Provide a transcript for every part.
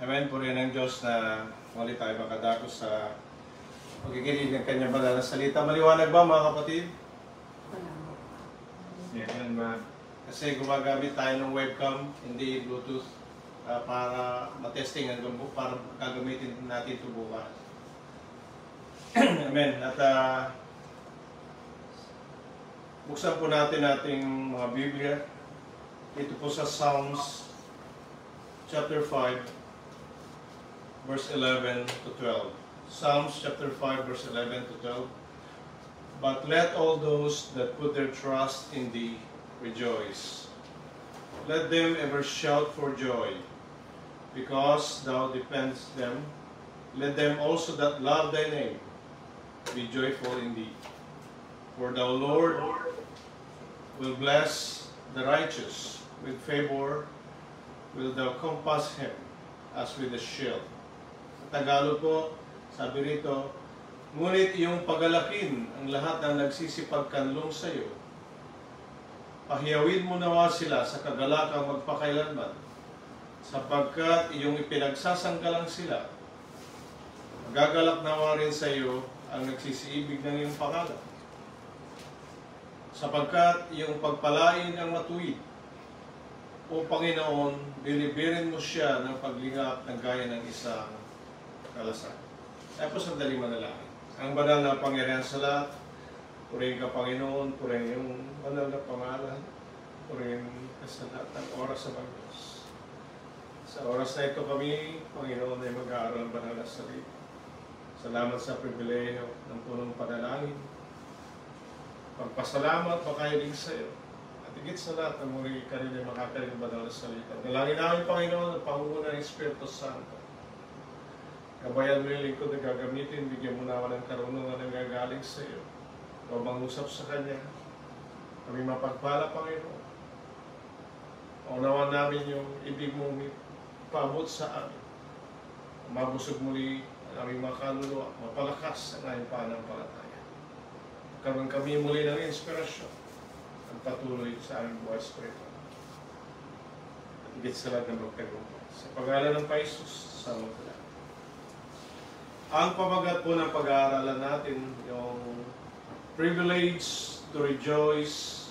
Amen. Purihan ng Diyos na muli tayo makadako sa pagkikinig ng kanyang banal na salita. Maliwanag ba mga kapatid? Yan ba? Kasi gumagamit tayo ng webcam, hindi Bluetooth, para matesting hanggang para gagamitin natin ito bukas. Amen. At buksan po natin ating mga Biblia. Ito po sa Psalms chapter 5. Verse 11 to 12. Psalms chapter 5, verse 11 to 12. But let all those that put their trust in thee rejoice. Let them ever shout for joy, because thou defendest them. Let them also that love thy name be joyful in thee. For thou, Lord, will bless the righteous. With favor will thou compass him as with a shield. Tagalog po, sabi rito, ngunit iyong pagalakin ang lahat ng nagsisipagkanlong sa iyo. Pahiyawin mo nawa sila sa kagalakang magpakailanman, sapagkat iyong ipinagsasanggalang sila. Magagalak nawa rin sa iyo ang nagsisiibig ng iyong pangalan, sapagkat iyong pagpalain ang matuwid. O Panginoon, binibirin mo siya ng paglingap ng gaya ng isang kalasan. Kaya po sandali manalangin. Ang banal na pangyarihan sa lahat, purihin ka Panginoon, purihin yung banal na pangalan, purihin ka sa lahat ng oras sa Diyos. Sa oras na ito kami, Panginoon, ay mag-aaral ng banal na salita. Salamat sa pribileyo ng punong panalangin. Pagpasalamat, makahiling sa iyo. At higit sa lahat, ang muli ka rin ay makakaling ng banal na salita. Nalangin namin, Panginoon, ang pangunguna ng Espiritu Santo. Kabayan mo yung lingkod na gagamitin, bigyan mo naman ng karunungan na gagaling sa iyo. O mangusap sa Kanya. Kami mapagpala, Panginoon. Unawan namin yung ibig mong paabot sa amin. Mabusog muli ang aming mga kaluluwa, mapalakas ang aming pananampalataya. Karoon kami muli ng inspirasyon ang patuloy sa aming buhay spiritual. At higit sa lahat ng magtagumpay. Sa pangalan ng Paisus, sa mga ang pamagat po ng pag-aaralan natin, yung privilege to rejoice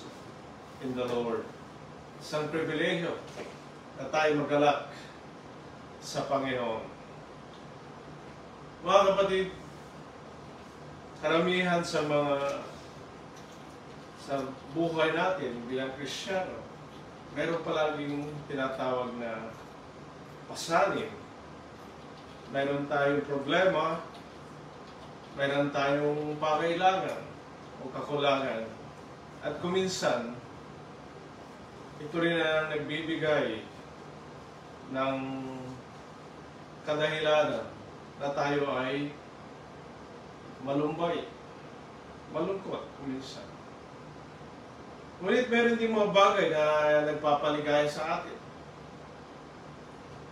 in the Lord. Isang pribilehiyo na tayo magalak sa Panginoon. Mga kapatid, karamihan sa buhay natin bilang Kristiyano, meron palaging tinatawag na pasanin. Mayroon tayong problema, mayroon tayong pangailangan o kakulangan. At kuminsan, ito rin ang nagbibigay ng kadahilanan na tayo ay malumbay, malungkot kuminsan. Ngunit meron din mga bagay na nagpapaligaya sa atin.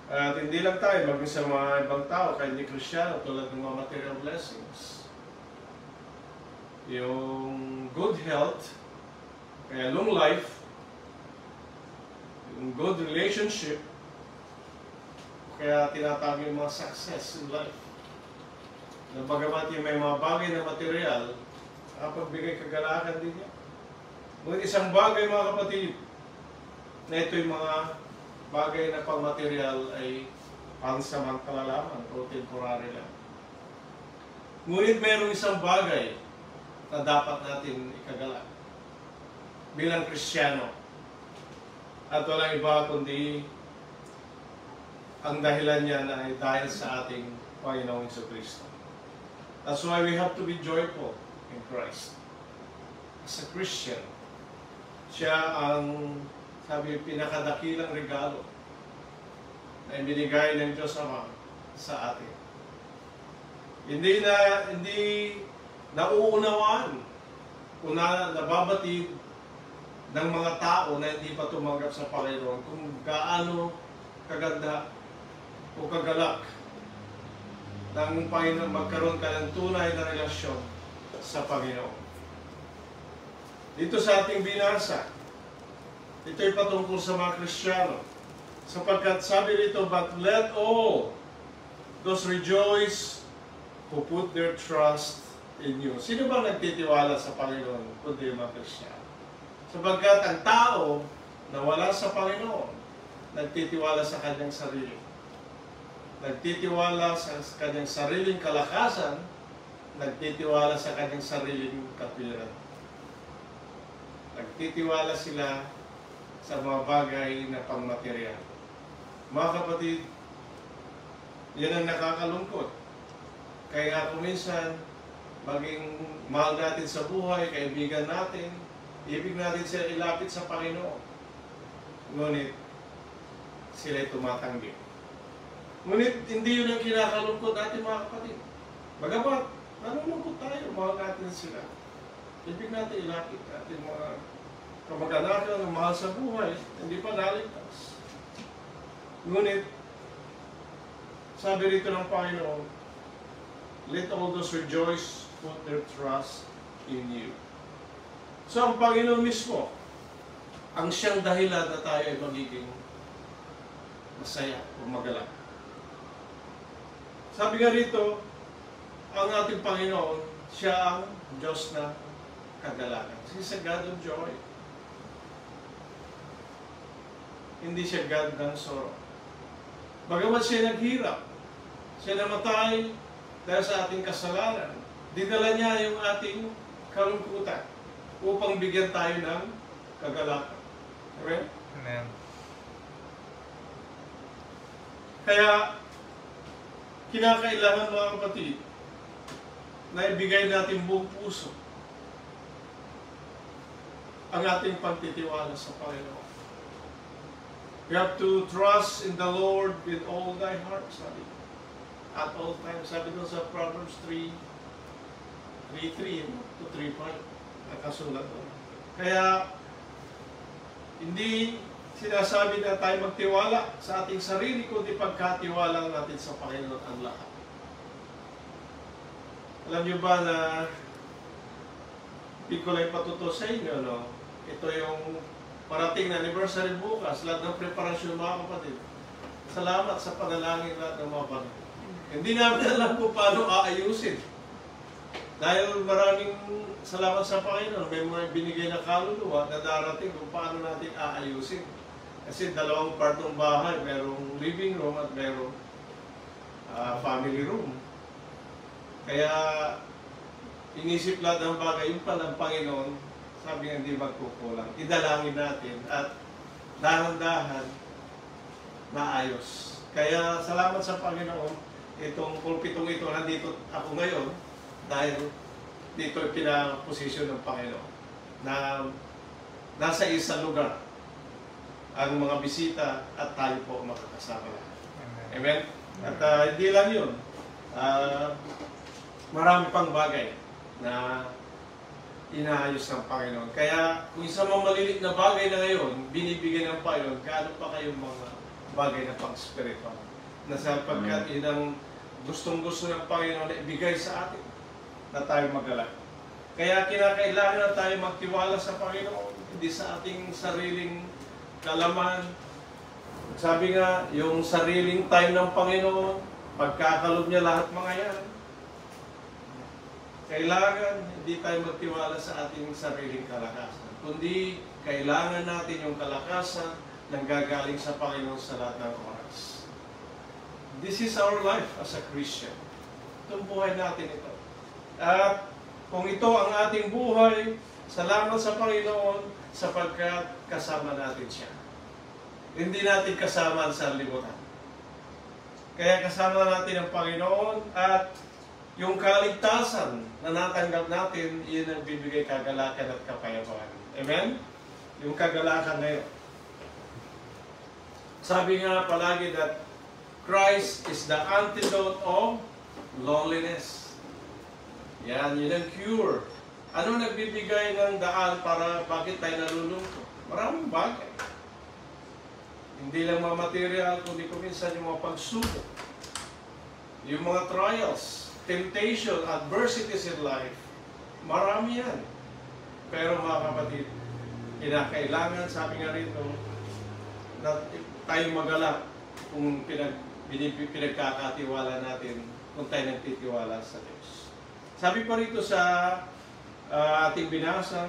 At hindi lang tayo, maging sa mga ibang tao, kahit hindi Kristiyano, tulad ng mga material blessings. Yung good health, kaya long life, yung good relationship, kaya tinatawag yung mga success in life. Na bagamat yung may mga bagay na material, nakapagbigay kagalakan din yan. Ngunit isang bagay mga kapatid, na ito yung mga bagay na pang-material ay pansamantala lamang o temporary lang. Ngunit mayroong isang bagay na dapat natin ikagalak bilang Kristiyano. At walang iba kundi ang dahilan niya na ay dahil sa ating Panginoong Jesucristo. That's why we have to be joyful in Christ. As a Christian, siya ang sabi, pinakadakilang regalo na ibinigay ng Diyos Ama sa atin. Hindi nauunawaan o nababatid ng mga tao na hindi pa tumanggap sa Panginoon kung gaano kaganda o kagalak ng Panginoon magkaroon ka ng tunay na relasyon sa Panginoon. Dito sa ating binasa, ito'y patungkol sa mga Kristiyano. Sapagkat sabi rito, but let all those rejoice who put their trust in you. Sino ba nagtitiwala sa Panginoon kundi yung mga Kristiyano? Sapagkat ang tao na wala sa Panginoon, nagtitiwala sa kanyang sarili. Nagtitiwala sa kanyang sariling kalakasan, nagtitiwala sa kanyang sariling katwiran. Nagtitiwala sila sa mga bagay na pangmaterial. Mga kapatid, yan ang nakakalungkot. Kaya kung minsan, maging mahal natin sa buhay, kaibigan natin, ibig natin sila ilapit sa Panginoon. Ngunit, sila'y tumatanggi. Ngunit, hindi yun ang kinakalungkot natin mga kapatid. Bagamat, nalulungkot tayo, mahal natin sila. Ibig natin ilapit natin mga kamag-anak na mahal sa buhay, hindi pa naligtas. Ngunit, sabi rito ng Panginoon, let all those rejoice, put their trust in you. So, ang Panginoon mismo, ang siyang dahilan na tayo ay magiging masaya o magalak. Sabi nga rito, ang ating Panginoon, siya ang Diyos na kagalakan. He's a God of joy. Hindi siya God ng sorrow. Bagamat siya naghirap, siya namatay dahil sa ating kasalanan, dinala niya yung ating kalungkutan upang bigyan tayo ng kagalakan. Amen? Amen. Kaya, kinakailangan mga kapatid, na ibigay natin buong puso ang ating pagtitiwala sa Panginoon. You have to trust in the Lord with all thy heart, sabi. At all times. Sabi doon sa Proverbs 3:3 to 3:5. Nakasulat doon. Kaya, hindi sinasabi na tayo magtiwala sa ating sarili, kundi pagkatiwala natin sa Panginoon ang lahat. Alam niyo ba na hindi ko lang patuto sa inyo, no? Ito yung parating na anniversary bukas, lahat ng preparasyon mga kapatid. Salamat sa panalangin lahat ng mga bagay. Hindi namin alam kung paano aayusin. Dahil maraming salamat sa Panginoon, may mga binigay na kaluluwa na darating kung paano natin aayusin. Kasi dalawang part ng bahay, merong living room at merong family room. Kaya inisip lahat ng bagay, yung palang Panginoon, sabi nga hindi magkukulang. Idalangin natin at dahan-dahan maayos. Kaya salamat sa Panginoon, itong pulpitong ito, nandito ako ngayon dahil dito ay pinaposisyon ng Panginoon na nasa isang lugar ang mga bisita at tayo po makakasama. Amen? At hindi lang yun. Marami pang bagay na inaayos ng Panginoon. Kaya kung isang mga malilit na bagay na ngayon, binibigyan ng Panginoon, gaano pa kayong mga bagay na pang-spiritual. Na sapagkat yun ang gustong-gusto ng Panginoon na ibigay sa atin na tayo magalak. Kaya kinakailangan na tayo magtiwala sa Panginoon, hindi sa ating sariling kalaman. Sabi nga, yung sariling time ng Panginoon, pagkakalob niya lahat mga yan. Kailangan hindi tayo magtiwala sa ating sariling kalakasan, kundi kailangan natin yung kalakasan na gagaling sa Panginoon sa lahat ng oras. This is our life as a Christian. Itong buhay natin ito. At kung ito ang ating buhay, salamat sa Panginoon sapagkat kasama natin siya. Hindi natin kasama sa libutan. Kaya kasama natin ang Panginoon at yung kaligtasan na natanggap natin, yun ang bibigay kagalakan at kapayapaan. Amen? Yung kagalakan na yun. Sabi nga palagi that Christ is the antidote of loneliness. Yan, yun ang cure. Ano nagbibigay ng daan para bakit tayo nalulungkot? Maraming bagay. Hindi lang mga material, kundi kuminsan yung mga pagsubok. Yung mga trials, temptation, adversities in life. Marami yan. Pero mga kapatid, kinakailangan, sabi nga rito, na tayo magalak kung pinagkakatiwala natin kung tayo nagtitiwala sa Diyos. Sabi pa rito sa ating binasa,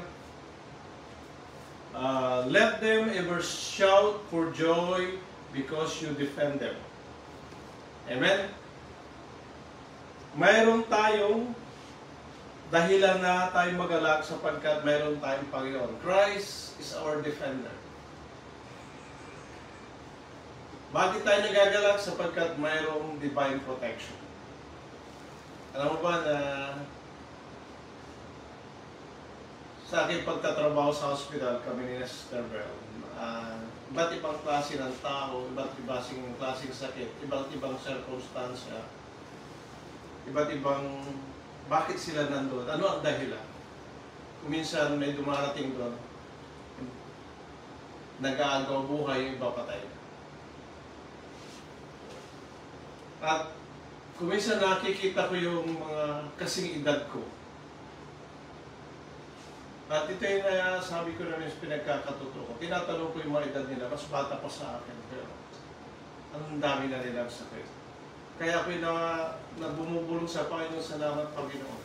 let them ever shout for joy because you defend them. Amen? Mayroon tayong dahilan na tayo magalak sapagkat mayroon tayong Panginoon. Christ is our defender. Bakit tayo nagagalak? Sapagkat mayroong divine protection. Alam mo ba na sa aking pagtatrabaho sa hospital, kami ni Sister Bell, iba't ibang klase ng tao, iba't ibang klaseng sakit, iba't ibang circumstansya, iba't ibang bakit sila nandun, ano ang dahilan. Kung minsan may dumarating doon, nag-aagaw buhay, yung iba patay. At kung minsan nakikita ko yung mga kasing edad ko, at ito yung sabi ko na yung pinagkakatuto ko. Tinatanong ko yung mga edad nila, mas bata pa sa akin. Pero ang dami na nilang sakit. Kaya ako yung bumubulong sa Panginoon, salamat Panginoon.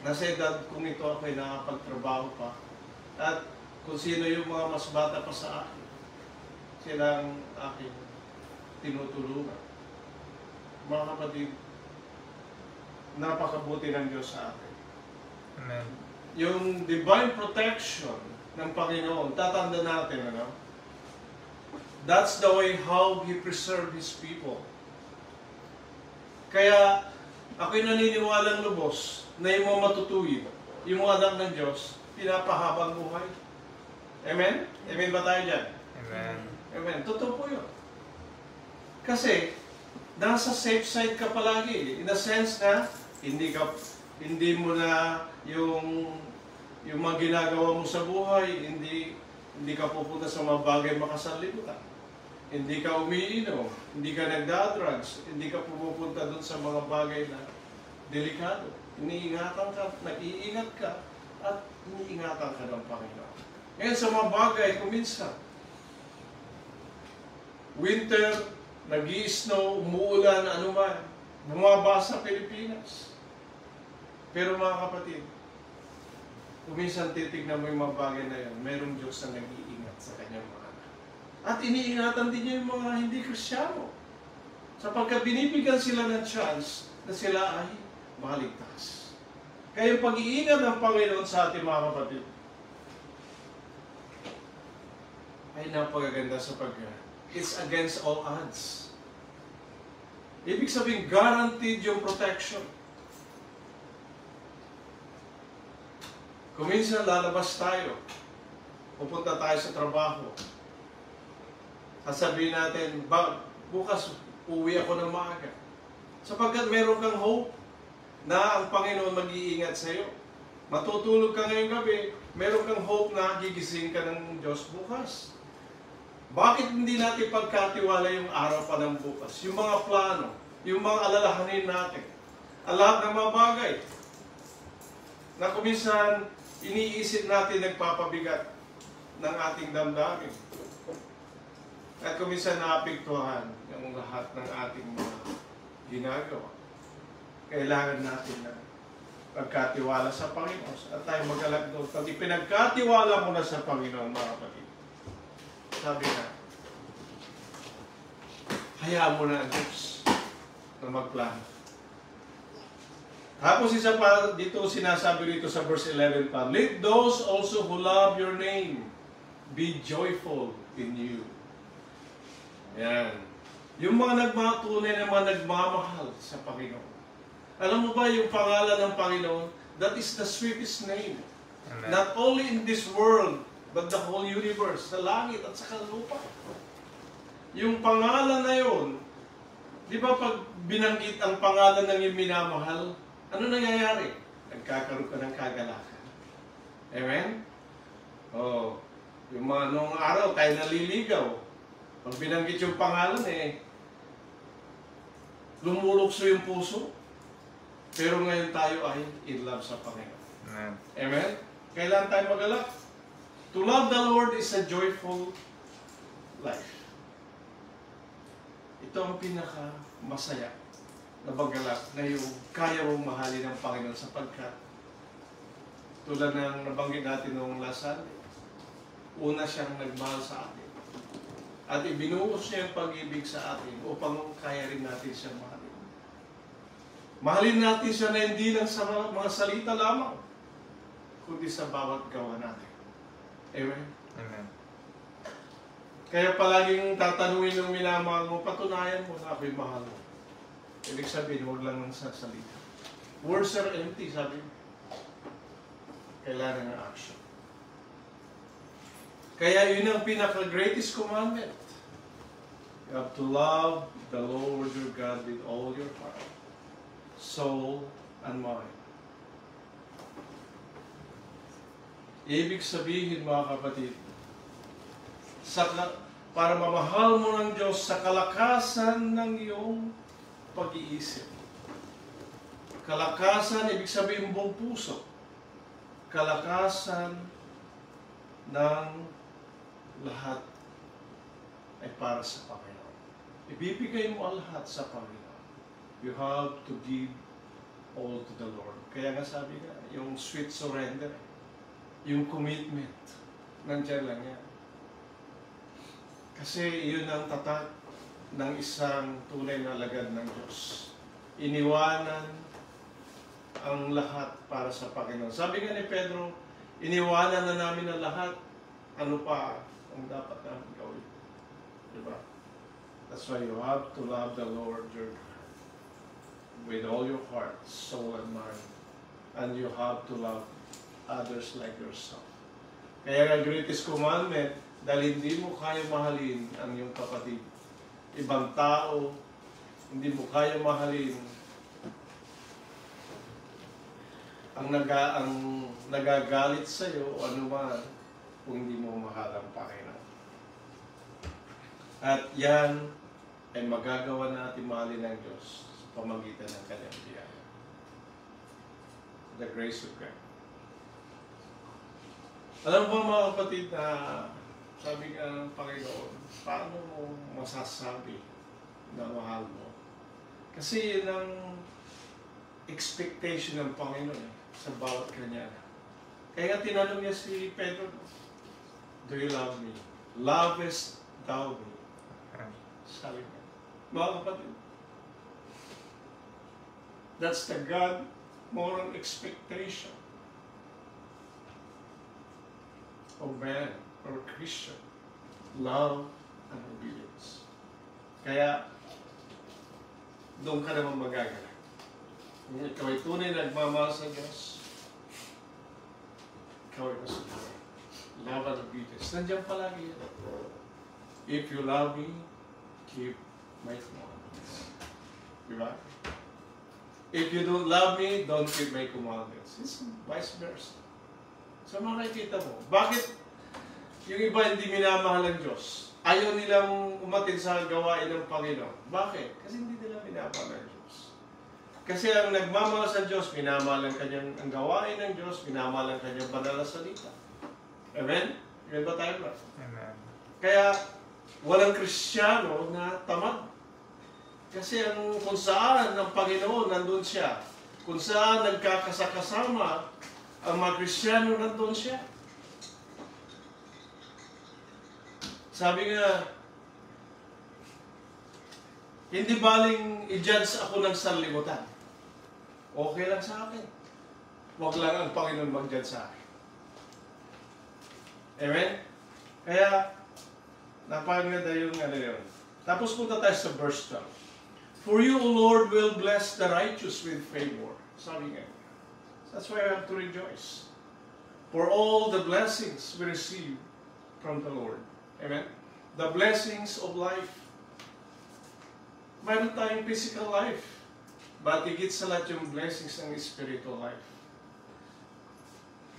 Nasa edad kung ito ako yung nakapagtrabaho pa. At kung sino yung mga mas bata pa sa akin, silang aking tinutulungan. Mga kapatid, napakabuti ng Diyos sa akin. Amen. Yung divine protection ng Panginoon, tatanda natin, ano? That's the way how He preserved His people. Kaya, ako'y naniniwalang lubos na yung mga matutuwid, yung mga anak ng Diyos, pinapahabang buhay. Amen? Amen ba tayo dyan? Amen. Amen. Totoo po yun. Kasi, nasa safe side ka palagi. In a sense na, hindi mo na yung mga ginagawa mo sa buhay, hindi ka pupunta sa mga bagay makasalimutan. Hindi ka umiinom, hindi ka nagda-drugs, hindi ka pupunta doon sa mga bagay na delikado. Iniingatan ka, nag-iingat ka, at iniingatan ka ng Panginoon. Ngayon sa mga bagay, kuminsan, winter, nag-i-snow, umuulan, anuman, bumaba sa Pilipinas. Pero mga kapatid, kuminsan titignan mo yung mga bagay na yun, mayroong Diyos na nag-iingat sa kanyang mga anak. At iniingatan din niya yung mga hindi Kristiyano. Sapagkat binibigyan sila ng chance na sila ay makaligtas. Kaya yung pag-iingat ng Panginoon sa ating mga kapatid ay napakaganda sapagkat it's against all odds. Ibig sabihin, guaranteed yung protection. Kung minsan lalabas tayo, pupunta tayo sa trabaho, sasabihin natin, bukas uwi ako ng maaga. Sapagkat meron kang hope na ang Panginoon mag-iingat sa iyo. Matutulog ka ngayong gabi, meron kang hope na gigising ka ng Diyos bukas. Bakit hindi natin pagkatiwala yung araw pa ng bukas? Yung mga plano, yung mga alalahanin natin, lahat ng mga bagay na kuminsan iniisip natin nagpapabigat ng ating damdamin. At kuminsan naapektuhan yung lahat ng ating mga ginagawa. Kailangan natin na pagkatiwala sa Panginoon at tayo mag-alak doon. Pag ipinagkatiwala mo na sa Panginoon, mga kapatid, sabi na, hayaan mo na ang Diyos na magplano. Tapos isa pa dito, sinasabi dito sa verse 11 pa, let those also who love your name be joyful in you. Yan. Yung mga tunay na mga nagmamahal sa Panginoon. Alam mo ba yung pangalan ng Panginoon? That is the sweetest name. Amen. Not only in this world, but the whole universe, sa langit at sa lupa. Yung pangalan na yun, di ba pag binanggit ang pangalan ng iyong minamahal, ano nangyayari? Nagkakaroon ka ng kagalakan. Amen? Oh, yung mga noong araw, tayo naliligaw. Pag binanggit yung pangalan, lumulukso yung puso. Pero ngayon tayo ay in love sa Panginoon. Amen. Amen? Kailan tayo magalak? To love the Lord is a joyful life. Ito ang pinaka masaya na paggalak na yung kaya mong mahalin ng Panginoon sapagkat tulad ng nabanggit natin noong last Sunday, una siyang nagmahal sa atin. At ibinuhos niya ang pag-ibig sa atin upang kaya rin natin siyang mahalin. Mahalin natin siya na hindi lang sa mga salita lamang, kundi sa bawat gawa natin. Amen? Amen. Kaya palaging tatanungin ng minamahal mo, patunayan mo na ako'y mahal mo. Ibig sabihin, huwag lang ng salita. Words are empty, sabi mo. Kailangan ng action. Kaya yun ang pinaka-greatest commandment. You have to love the Lord your God with all your heart, soul, and mind. Ibig sabihin, mga kapatid, para mamahal mo ng Diyos sa kalakasan ng iyong pag-iisip. Kalakasan, ibig sabihin buong puso. Kalakasan ng lahat ay para sa Panginoon. Ibibigay mo ang lahat sa Panginoon. You have to give all to the Lord. Kaya nga sabi nga, yung sweet surrender, yung commitment, nandiyan lang yan. Kasi yun ang tatak ng isang tunay na alagad ng Diyos. Iniwanan ang lahat para sa Panginoon. Sabi nga ni Pedro, iniwanan na namin ang lahat. Ano pa ang dapat namin gawin? Diba? That's why you have to love the Lord your God with all your heart, soul, and mind. And you have to love others like yourself. Kaya ang greatest commandment, dahil hindi mo kaya mahalin ang iyong kapatid, ibang tao, hindi mo kaya mahalin ang nagagalit sa iyo o anuman kung hindi mo mahal ang Panginoon. At yan ay magagawa natin mahalin ng Diyos sa pamagitan ng Kanyang biyaya. The grace of God. Alam mo mga kapatid na sabi nga ng Panginoon, paano mo masasabi na mahal mo? Kasi yun ang expectation ng Panginoon sa bawat kanya. Kaya nga tinanong niya si Pedro, do you love me? Lovest thou me? Sabi niya. Mga kapatid, that's the God moral expectation of man or Christian. Love and obedience. Kaya, doon ka naman magagaling. Kung ikaw ay tunay na nagmamahal sa Diyos, ikaw ay masusunod. Love and obedience. Nandiyan palagi yan. If you love me, keep my commandments. Diba? If you don't love me, don't keep my commandments. It's vice versa. So makikita mo, bakit yung iba hindi minamahal ng Diyos? Ayaw nilang umatin sa gawain ng Panginoon. Bakit? Kasi hindi nila minamahal ng Diyos. Kasi ang nagmamahal sa Diyos, minamahal ang gawain ng Diyos, minamahal ang kanyang banal na salita. Amen? Amen ba tayo ba? Amen. Kaya, walang Kristiyano na tamad. Kasi kung saan ang Panginoon, nandun siya. Kung saan nagkakasakasama ang mga Kristiyano, nandun siya. Sabi nga, hindi baling i-judge ako ng sanlibutan. Okay lang sa akin. Huwag lang ang Panginoon mag-judge sa akin. Amen? Kaya, napaganda yung yun. Tapos punta tayo sa verse 12. For you, O Lord, will bless the righteous with favor. Sabi nga. That's why I have to rejoice. For all the blessings we receive from the Lord. Amen? The blessings of life. Mayroon tayong physical life. But higit sa lahat yung blessings ng spiritual life.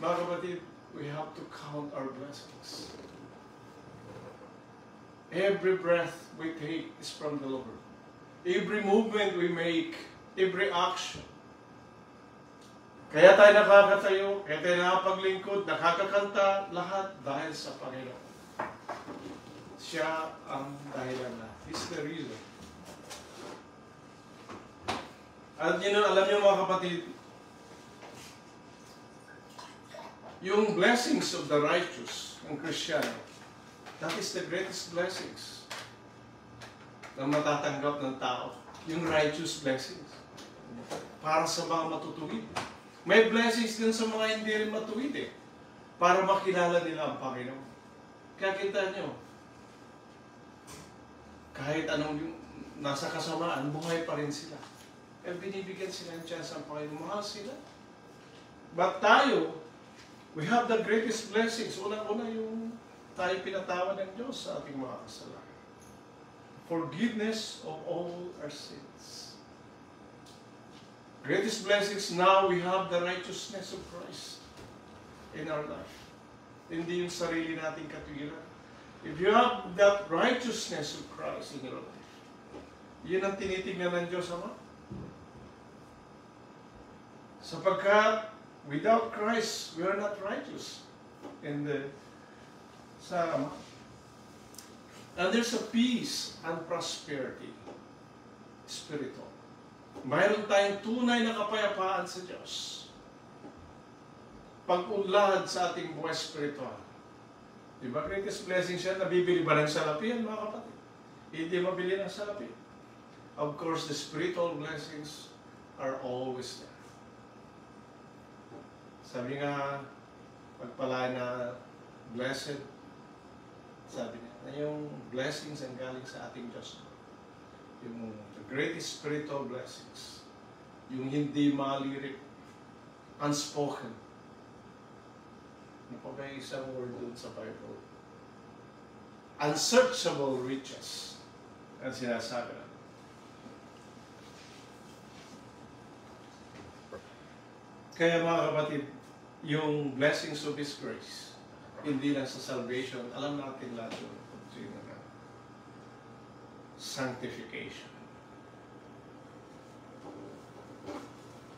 Mga kapatid, we have to count our blessings. Every breath we take is from the Lord. Every movement we make, every action. Kaya tayo nakakatayo, kaya tayo nakapaglingkod, nakakakanta, lahat dahil sa Panginoon. Siya ang dahilan na. He's the reason At alam niyo mga kapatid, yung blessings of the righteous ng Kristiyano, that is the greatest blessings na matatanggap ng tao. Yung righteous blessings. Para sa mga matutuwid. May blessings din sa mga hindi rin matuwid eh. Para makilala nila ang Panginoon. Kaya kita nyo, kahit anong nasa kasamaan, buhay pa rin sila. Kaya binibigyan sila ng chance ang Panginoon. Mahal sila. But tayo, we have the greatest blessings. Unang-una yung tayo pinatawad ng Diyos sa ating mga kasalanan. Forgiveness of all our sins. Greatest blessings, now we have the righteousness of Christ in our life. Hindi yung sarili nating katuwiran. If you have that righteousness of Christ in your life, yun ang tinitignan ng Diyos Ama. Sapagkat without Christ, we are not righteous sa Ama. And there's a peace and prosperity, spiritual. Mayroon tayong tunay na kapayapaan sa Diyos. Pag-unlad sa ating buhay spiritual. Diba? Greatest blessing siya. Nabibili ba ng salapi yan, mga kapatid? Hindi mabili ng salapi. Of course, the spiritual blessings are always there. Sabi nga, pagpalain na blessed, sabi niya, na yung blessings ang galing sa ating Diyos. Yung the greatest spiritual blessings. Yung hindi malirik, unspoken. Ano pa ba yung isang word dun sa Bible? Unsearchable riches. Ang sinasabi na. Kaya mga kapatid, yung blessings of His grace, hindi lang sa salvation, alam natin lahat yun. Sanctification.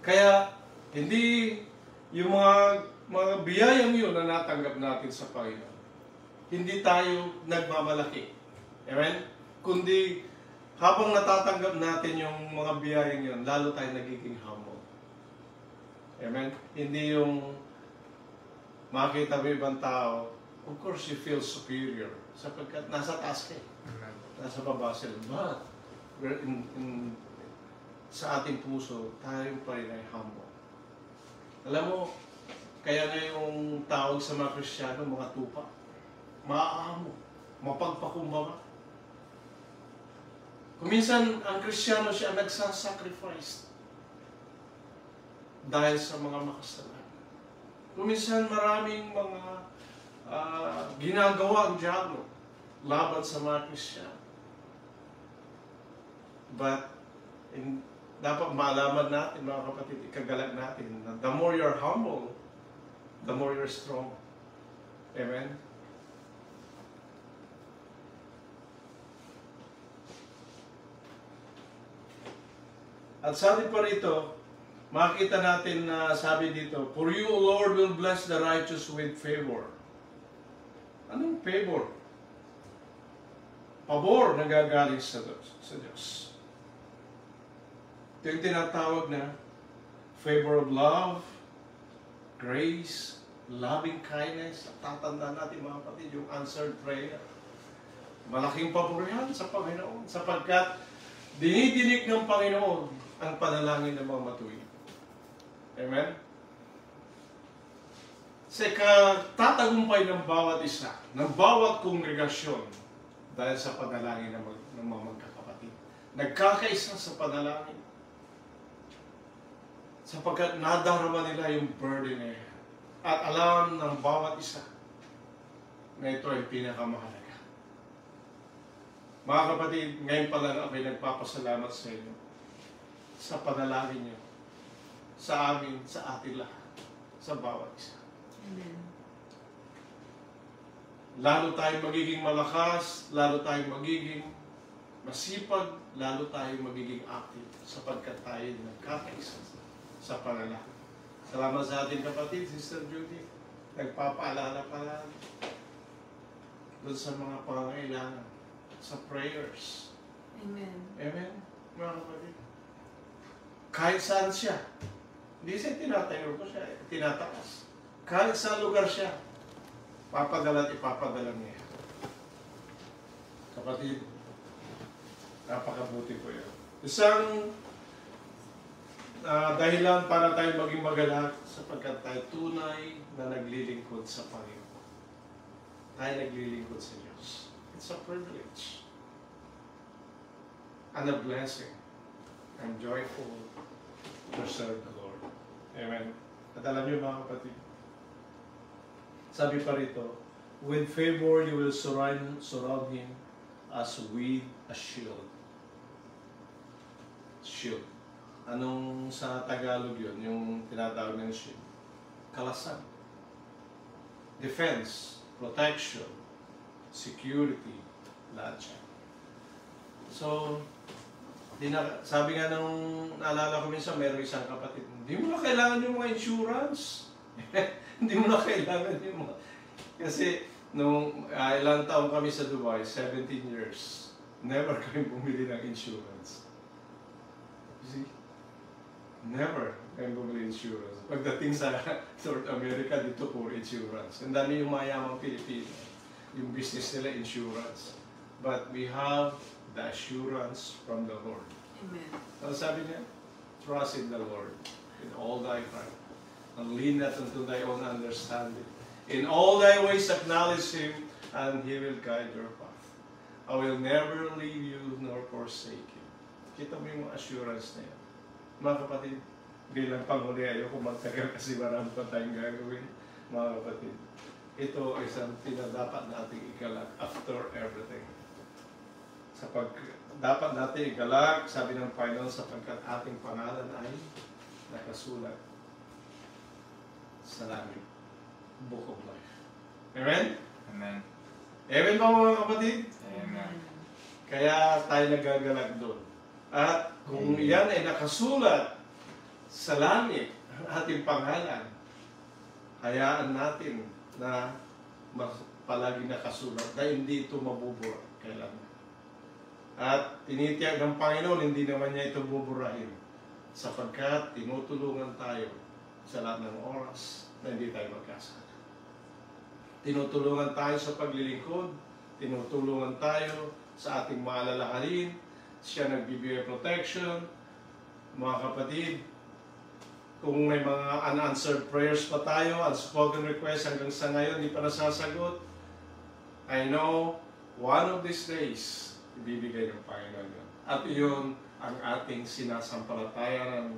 Kaya, hindi yung mga biyayang yun na natanggap natin sa Panginoon, hindi tayo nagmamalaki. Amen? Kundi, habang natatanggap natin yung mga biyayang yun, lalo tayo nagiging humble. Amen? Hindi yung makita mo ibang tao, of course you feel superior sapagkat nasa taas ka. Nasa baba sila. But, sa ating puso, tayo pa rin ay humble. Alam mo, kaya nga yung tawag sa mga Kristiyano, mga tupa, maaamo, mapagpakumbaba. Kuminsan, ang Kristiyano siya nagsasacrifice dahil sa mga makasalanan. Kuminsan, maraming mga ginagawa ang diablo laban sa mga Kristiyano. But, dapat malaman natin, mga kapatid, ikagalag natin, na the more you're humble, the more you're strong. Amen? At sabi pa rito, makita natin na sabi dito, for you, O Lord, will bless the righteous with favor. Anong favor? Pabor na gagaling sa Diyos. Ito yung tinatawag na favor of love, grace, loving kindness. Tatandaan natin mga kapatid yung answered prayer. Malaking pabor yan sa Panginoon sapagkat dinidinig ng Panginoon ang panalangin ng mga matuwid. Amen? Sa katatagumpay ng bawat isa, ng bawat kongregasyon dahil sa panalangin ng mga magkakapatid. Nagkakaisa sa panalangin. Sapagkat nadarama nila yung burden na yan. At alam ng bawat isa na ito ay pinakamahalaga. Mga kapatid, ngayon pa lang ako'y nagpapasalamat sa inyo sa panalangin niyo, sa amin, sa ating lahat, sa bawat isa. Amen. Lalo tayong magiging malakas, lalo tayong magiging masipag, lalo tayong magiging active sapagkat tayo nagkakaisa sa panalangin. Salamat sa ating kapatid, Sister Judy. Nagpapaalala pa doon sa mga pangangailangan, sa prayers. Amen. Amen, mga kapatid. Kahit saan siya. Hindi siya tinatayo ko siya, tinatakas. Kahit saan lugar siya, papadala at ipapadala niya. Kapatid, napakabuti po yun. Isang dahilan para tayo maging magalak sapagkat tayo tunay na naglilingkod sa Panginoon. Tayo naglilingkod sa Diyos. It's a privilege and a blessing. I'm joyful to serve the Lord. Amen. At alam niyo mga kapatid, sabi pa rito, with favor you will surround him as with a shield. Shield. Anong sa Tagalog yun? Yung tinatawag ng shield. Kalasan. Defense. Protection. Security. Lahat siya. So, sabi nga nung naalala ko minsan, meron isang kapatid, hindi mo na kailangan yung mga insurance. Hindi mo na kailangan yung mga... Kasi, nung ilang taon kami sa Dubai, 17 years, never kami bumili ng insurance. You see? Never kami bumili insurance. Pagdating sa North America, dito po insurance. Ang dami yung mayamang Pilipino. Yung business nila, insurance. But we have the assurance from the Lord. Amen. Ano sabi niya? Trust in the Lord in all thy heart, and lean not unto thy own understanding. In all thy ways acknowledge Him, and He will guide your path. I will never leave you nor forsake you. Kita mo yung assurance na yan. Mga kapatid, bilang panghuli, ayoko magtagal kasi marami pa tayong gagawin. Mga kapatid, ito ay isang dapat nating igalak after everything. Dapat natin igalak, sabi ng Panginoon, sapagkat ating pangalan ay nakasulat sa langit. Book of Life. Amen? Amen. Amen ba mga kapatid? Amen. Kaya tayo nagagalak doon. At kung yan ay nakasulat sa langit, ang ating pangalan, hayaan natin na palagi nakasulat na hindi ito mabubura kailanman. At tinitiyak ng Panginoon, hindi naman niya ito buburahin sapagkat tinutulungan tayo sa lahat ng oras na hindi tayo magkasala. Tinutulungan tayo sa paglilingkod, tinutulungan tayo sa ating maalalahanin, siya nagbibigay protection. Mga kapatid, kung may mga unanswered prayers pa tayo, unspoken requests hanggang sa ngayon, hindi pa nasasagot, I know, one of these days, ibibigay ng Panginoon yun. At yun ang ating sinasampalataya.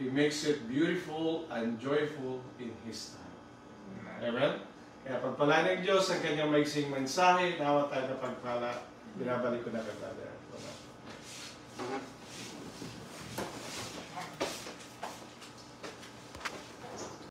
He makes it beautiful and joyful in His time. Amen? Kaya pagpala ng Diyos ang kanyang maiksing mensahe, nawa tayo na pagpala, binabalik ko na kay Brother.